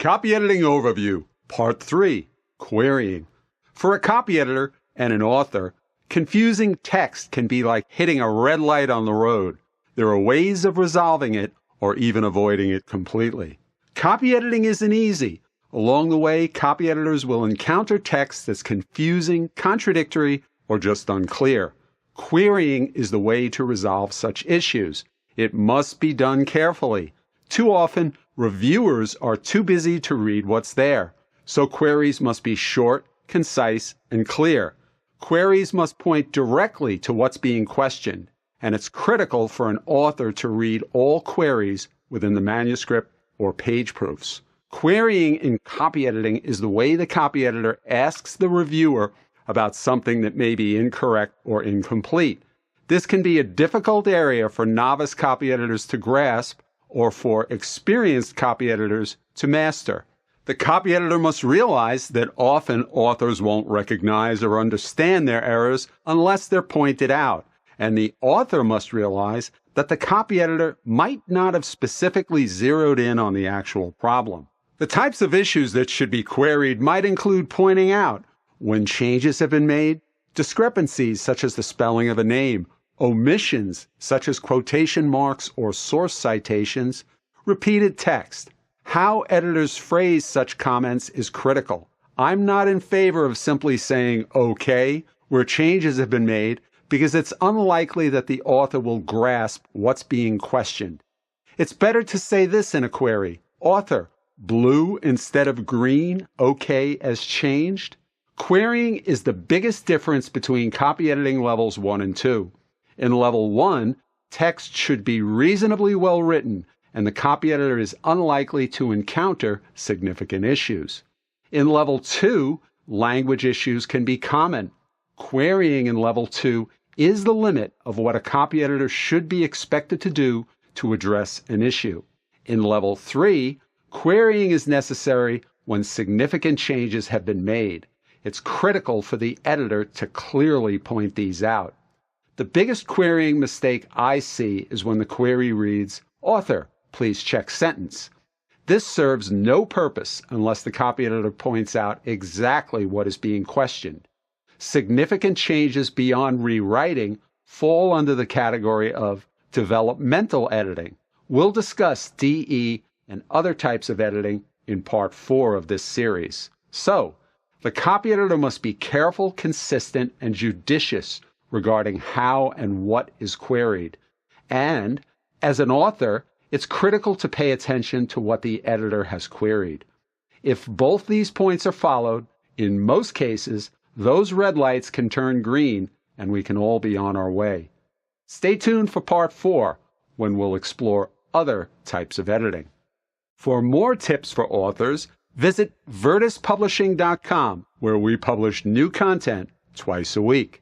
Copy Editing Overview, Part 3, Querying. For a copy editor and an author, confusing text can be like hitting a red light on the road. There are ways of resolving it or even avoiding it completely. Copy editing isn't easy. Along the way, copy editors will encounter text that's confusing, contradictory, or just unclear. Querying is the way to resolve such issues. It must be done carefully. Too often, reviewers are too busy to read what's there, so queries must be short, concise, and clear. Queries must point directly to what's being questioned, and it's critical for an author to read all queries within the manuscript or page proofs. Querying in copy editing is the way the copy editor asks the reviewer about something that may be incorrect or incomplete. This can be a difficult area for novice copy editors to grasp or for experienced copy editors to master. The copy editor must realize that often authors won't recognize or understand their errors unless they're pointed out, and the author must realize that the copy editor might not have specifically zeroed in on the actual problem. The types of issues that should be queried might include pointing out when changes have been made, discrepancies such as the spelling of a name, omissions such as quotation marks or source citations, repeated text. How editors phrase such comments is critical. I'm not in favor of simply saying okay where changes have been made because it's unlikely that the author will grasp what's being questioned. It's better to say this in a query: author, blue instead of green, okay as changed? Querying is the biggest difference between copy editing levels 1 and 2. In level 1, text should be reasonably well written, and the copy editor is unlikely to encounter significant issues. In level 2, language issues can be common. Querying in level 2 is the limit of what a copy editor should be expected to do to address an issue. In level 3, querying is necessary when significant changes have been made. It's critical for the editor to clearly point these out. The biggest querying mistake I see is when the query reads, author, please check sentence. This serves no purpose unless the copy editor points out exactly what is being questioned. Significant changes beyond rewriting fall under the category of developmental editing. We'll discuss DE and other types of editing in part 4 of this series. So, the copy editor must be careful, consistent, and judicious regarding how and what is queried. And, as an author, it's critical to pay attention to what the editor has queried. If both these points are followed, in most cases, those red lights can turn green and we can all be on our way. Stay tuned for part 4, when we'll explore other types of editing. For more tips for authors, visit vertuspublishing.com, where we publish new content twice a week.